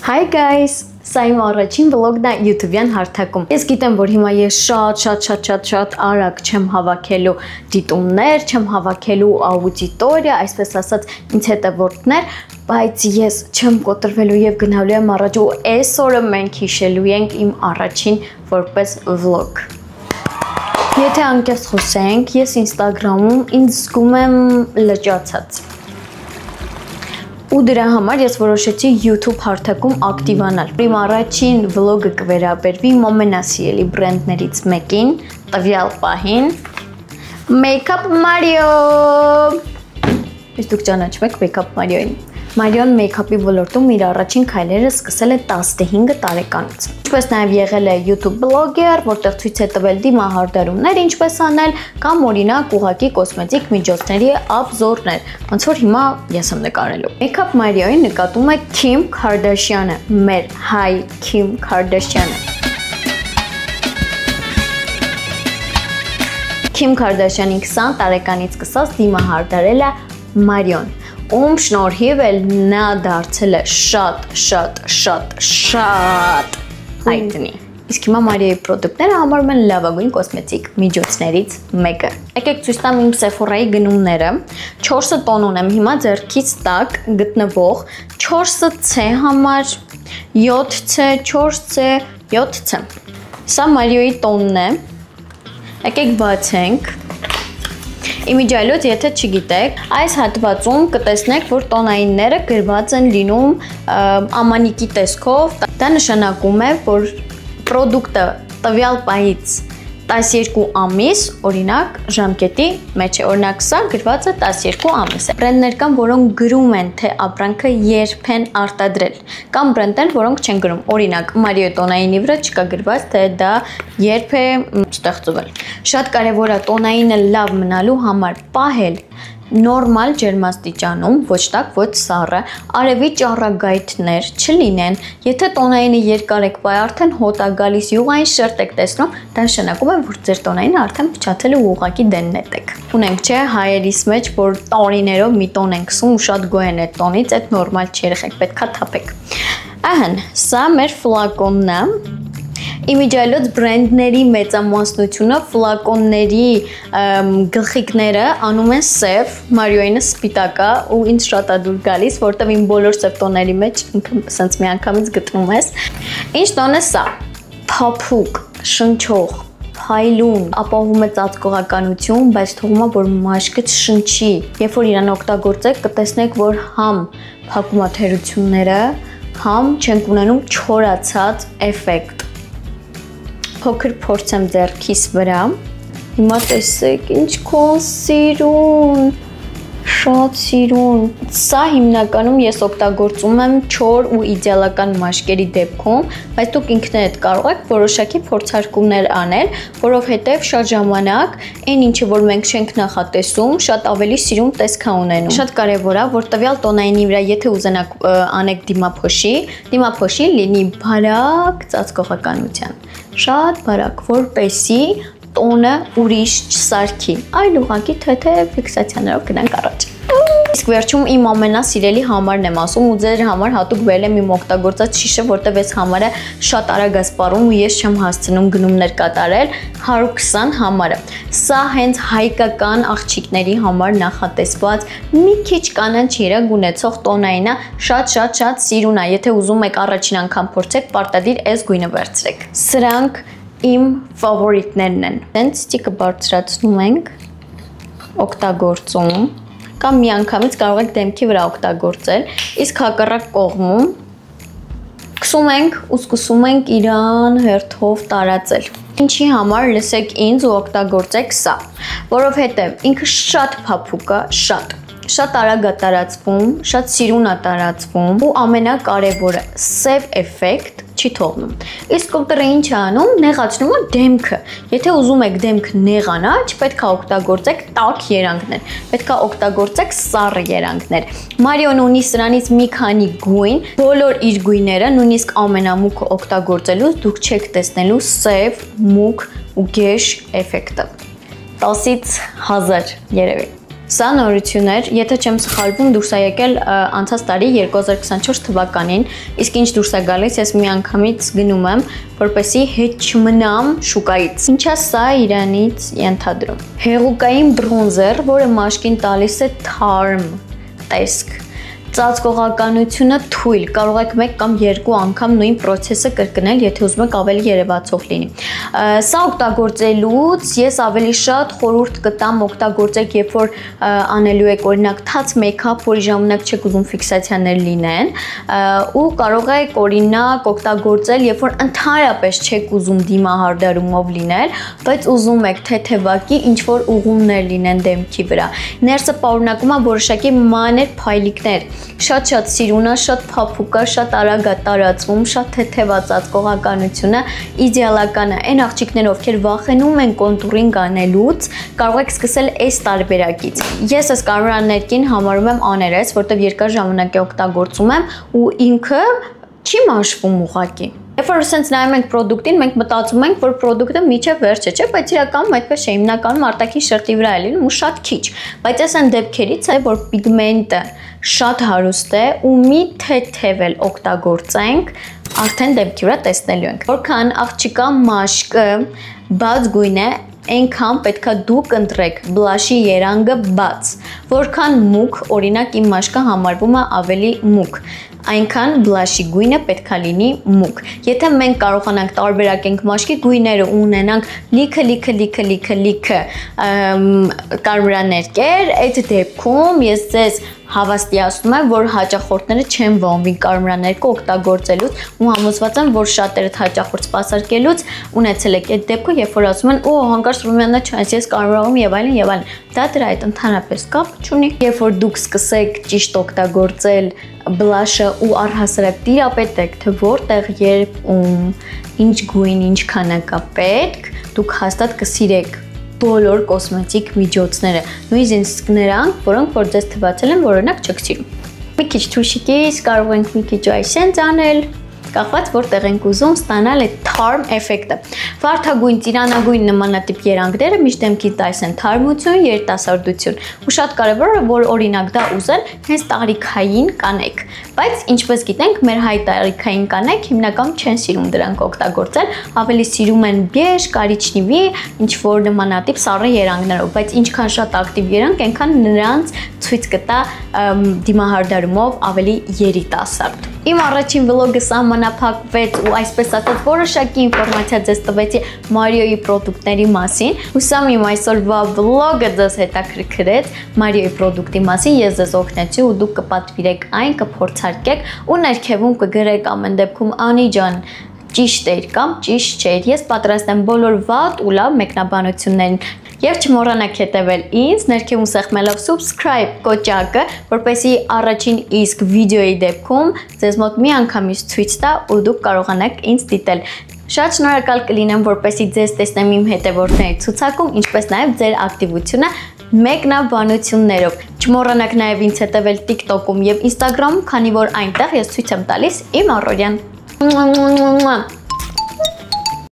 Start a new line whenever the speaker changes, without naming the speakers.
Hi guys, սա իմ առաջին վլոգն է YouTube-յան հարթակում։ Ես գիտեմ, որ հիմա ես շատ արագ չեմ հավաքելու դիտումներ, չեմ հավաքելու աուդիտորիա, այսպես ասած, ինձ հետևորդներ, բայց ես չեմ կոտրվելու եւ գնալու եմ առաջ ու այսօրը մենք հիշելու ենք իմ առաջին որպես vlog։ Եթե անկեղծ խոսենք, ես Instagram-ում ինձ զգում եմ լճացած։ Ու դրա համար ես որոշեցի YouTube հարթակում ակտիվանալ։ Իմ առաջին վլոգը կվերաբերվի իմ ամենասիրելի բրենդներից մեկին, տվյալ պահին Makeup Mario։ Իսկ դուք ճանաչում եք Makeup Mario-ին։ Մարիոն մեյքափի ոլորտում իր առաջին քայլերը սկսել է 15 տարեկանից։ Ինչպես նաև եղել է YouTube բլոգեր, որտեղ ցույց է տվել դիմահարդարումներ, ինչպես անել, կամ օրինակ ուղղակի կոսմետիկ միջոցների обзорներ, ոնց որ հիմա ես եմ նկարելու։ Makeup Mario-ին նկատում է Kim Kardashian-ը, մեր հայ Kim Kardashian-ը։ Kim Kardashian-ի 20 տարեկանից սկսած դիմահարդարել է Մարիոն, ում շնորհիվ էլ նա դարձել է շատ հայտնի։ Իսկ հիմա Մարիայի պրոդուկտները համարվում են լավագույն կոսմետիկ միջոցներից մեկը։ Եկեք ցույց տամ իմ Sephora-ի գնումները։ 4 տոն ունեմ հիմա ձեռքից տակ գտնվող 4C համար, 7C, 4C, 7C։ Սա Մարիոյի տոնն է։ Եկեք բացենք։ Իմիջիայլոց, եթե չգիտեք, այս հատվածում կտեսնեք, որ տոնայինները գրված են լինում ամանիկի տեսքով։ Դա նշանակում է, որ պրոդուկտը տվյալ պահից 12 ամիս, օրինակ, ժամկետի մեջ է, օրինակ սա գրված է 12 ամիս է։ Բրենդներ կան, որոնք գրում են, թե ապրանքը երբ են արտադրել, կամ բրենդներ, որոնք չեն գրում, օրինակ, Մարիո տոնայինի վրա չկա գրված, թե դա երբ է ստեղծվել։ Շատ կարևոր է տոնայինը լավ մնալու համար պահել նորմալ ջերմաստիճանում, ոչ տաք, ոչ սառը, արևի ճառագայթներ չլինեն։ Եթե տոնայինը երկար եք պահել, արդեն հոտ է գալիս, յուղային շերտ եք տեսնում, դա նշանակում է, որ ձեր տոնայինը արդեն փչացել է ու ուղղակի դեննետ եք։ Ունենք չէ հայերիս մեջ, որ տոնիներով մի տոն են քսում ու շատ գոհ են այդ տոնից, այդ նորմալ չէ, երեխեք, պետքա թափեք։ Ահն, սա մեր ֆլակոնն է։ Իմիջիայլոց բրենդների մեծամասնությունը ֆլակոնների գլխիկները անում են սև, Մարիոյինը սպիտակ է ու ինձ շատ է դուր գալիս, որտեղ իմ բոլոր սև տոների մեջ ինքը սենց միանգամից գտնում ես։ Ինչ տոն է սա։ Փափուկ, շնչող, փայլուն, ապահովում է ծածկողականություն, բայց թողում է, որ մաշկը չշնչի։ Երբ որ իրան օգտագործեք, կտեսնեք, որ համ փակում է թերությունները, համ չենք ունենում չորացած էֆեկտ։ Փոքր փորձեմ ձեռքիս վրա։ Հիմա տեսեք, ինչքան սիրուն, շատ սիրուն։ Սա հիմնականում ես օգտագործում եմ չոր ու իդեալական մաշկերի դեպքում, բայց դուք ինքներդ կարող եք որոշակի փորձարկումներ անել, որովհետև շատ ժամանակ այն ինչը որ մենք չենք նախատեսում, շատ ավելի սիրուն տեսք է ունենում։ Շատ կարևոր է, որ տվյալ տոնայինի վրա եթե ուզենաք անեք դիմափոշի լինի բարակ ծածկողականության։ Շատ բարակ, որպեսզի տոնը ուրիշ չսարքի, այլ ուղղակի թեթե ֆիքսացիաներով գնանք առաջ։ Իսկ վերջում իմ ամենասիրելի համարն եմ ասում ու ձեր համար հատուկ բերել եմ իմ օգտագործած շիշը, որտեղ այս համարը շատ արագ է սպառում ու ես չեմ հասցնում գնումներ կատարել, 120 համարը։ Սա հենց հայկական աղջիկների համար նախատեսված մի քիչ կանանչ երանգ ունեցող տոնայինը շատ սիրուն է, եթե ուզում եք առաջին անգամ փորձեք, պարտադիր այս գույնը վերցրեք։ Սրանք իմ ֆավորիտներն են։ Տենց ստիկը բարձրացնում ենք, օգտագործում, կամ միանգամից կարող եք դեմքի վրա օգտագործել, իսկ հակառակ կողմում քսում ենք ու սկսում ենք իրան հերթով տարածել։ Ինչի համար լսեք ինձ ու օգտագործեք սա, որովհետև ինքը շատ փափուկ է, շատ արագ է տարածվում, շատ սիրուն է տարածվում ու ամենակարևորը սև էֆեկտ չի թողնում։ Իսկ կոտրը ինչ է անում, նեղացնում է դեմքը։ Եթե ուզում եք դեմքը նեղանա, չպետք է օգտագործեք տաք երանգներ, պետք է օգտագործեք սառը երանգներ։ Մարիոն ունի սրանից մի քանի գույն, բոլոր իր գույները, նույնիսկ ամենամուկը օգտագործելուց դուք չեք տեսնելու սև, մուկ ու գեշ էֆեկտը։ 10-ից 1000 երևի։ Սա նորություններ, եթե չեմ սխալվում, դուրս է եկել անցած տարի 2024 թվականին, իսկ ինչ դուրս է գալիս, ես մի անգամից գնում եմ, որպեսզի հետ չմնամ շուկայից։ Ինչա սա իրանից ենթադրում։ Հեղուկային բրոնզեր, որը մաշկին տալիս է թարմ տեսք։ Ծածկողականությունը թույլ, կարող եք մեկ կամ երկու անգամ նույն process-ը կրկնել, եթե ուզում եք ավելի երևացող լինի։ Սա օգտագործելուց ես ավելի շատ խորհուրդ կտամ օգտագործեք, երբ որ անելու եք օրինակ թաց մեյքափ, որի ժամանակ չեք ուզում ֆիքսացիաներ լինեն, ու կարող եք օրինակ օգտագործել, երբ որ ընդհանրապես չեք ուզում դիմահարդարումով լինել, բայց ուզում եք թեթևակի ինչ որ ուղումներ լինեն դեմքի վրա։ Ներսը պարունակում է որոշակի մանր փայլիկներ, շատ սիրունա, շատ փափուկա, շատ արագ է տարածվում, շատ թեթև է ծածկողականությունը, իդեալական է։ Այն աղջիկները, ովքեր վախենում են կոնտուրինգ անելուց, կարող եք սկսել այս տարբերակից։ Ես այս կարմրաներկին համարում եմ աներես, որտեղ երկար ժամանակ է օգտագործում եմ ու ինքը չի մաշվում ուղղակի։ Երբ որ sense նայում ենք product-ին, մենք մտածում ենք, որ product-ը միջև վերջը չէ, բայց իրականում այդպես չէ, հիմնականում արտաքին շերտի վրա է լինում ու շատ քիչ։ Բայց այս այն դեպքերից է, որ պիգմենտը շատ հարուստ է ու մի թեթև էլ օգտագործենք, արդեն դեպքի վրա տեսնելու ենք։ Որքան աղջիկա մաշկը բաց գույն է, այնքան պետքա դուք ընտրեք բլաշի երանգը բաց, որքան մուգ, օրինակ իմ մաշկը համարվում է ավելի մուգ, այնքան բլաշի գույնը պետքա լինի մուգ։ Եթե մենք կարողանանք տարբերակենք մաշկի գույները ու ունենանք լիքը կարմրաներկեր, այդ դեպքում ես ձեզ հավաստիացնում եմ, որ հաճախորդները չեն ողնվի կարմրաներկը օգտագործելուց ու համոզված եմ, որ շատերը հաճախորդ սպասարկելուց ունեցել եք այդ դեպքը, երբ որ ասում են, օ, հանկարծ Ռումյանա չես, ես կարմրանում եւ այլն եւ այլն։ Դա դրա հետ ընդհանրապես կապ չունի։ Երբ որ դուք սկսեք ճիշտ օգտագործել բլաշը ու առհասարակ տիրապետեք, թե որտեղ, երբ, ինչ գույն, ինչ քանակ է պետք, դուք հաստատ կսիրեք բոլոր կոսմետիկ միջոցները, նույնիսկ նրանք, որոնք որ ձեզ թվացել են, որ օրինակ չեք սիրում։ Մի քիչ թուշիկից կարող ենք մի քիչ այսենց անել, կախված որտեղ ենք ուզում ստանալ այդ թարմ էֆեկտը։ Վարդագույն, ծիրանագույն նմանատիպ երանգները միշտ դեմքի տալիս են թարմություն, երիտասարդություն։ Ու շատ կարևոր է, որ օրինակ դա ուզեն հենց տարիքային կանայք։ Բայց ինչպես գիտենք, մեր հայ տարիքային կանայք հիմնականում չեն սիրում դրանք օգտագործել, ավելի սիրում են բեժ, կարիճնիվի, ինչ որ նմանատիպ սառը երանգներով, բայց ինչքան շատ ակտիվ երանգ, այնքան նրանց ցույց կտա դիմահարդարումով ավելի երիտասարդ։ Իմ առաջին վլոգը սահմանափակվեց ու այսպես ասած որոշակի ինֆորմացիա ձեզ տվեցի Մարիոյի պրոդուկտների մասին։ Հուսամ իմ այսօրվա վլոգը ձեզ հետաքրքրեց Մարիոյի պրոդուկտի մասին, ես ձեզ օգնեցի ու դուք կպատվիրեք այն, կփորձարկեք ու ներքևում կգրեք ամեն դեպքում Անի ջան ճիշտ էր կամ ճիշտ չէր։ Ես պատրաստ եմ բոլոր վատ ու լավ մեկնաբանություններին եւ չմոռանաք հետեւել ինձ ներքևում սեղմելով subscribe կոճակը, որպեսզի առաջին իսկ վիդեոյի դեպքում ձեզ մոտ մի անգամից ցույց տա ու դուք կարողանաք ինձ դիտել։ Շատ շնորհակալ կլինեմ, որպեսզի ձեզ տեսնեմ իմ հետևորդների ցուցակում, ինչպես նաեւ ձեր ակտիվությունը մեկնաբանություններով։ Չմոռանաք նաեւ ինձ հետևել TikTok-ում եւ Instagram-ում, քանի որ այնտեղ ես ցույց եմ տալիս իմ առօրյան։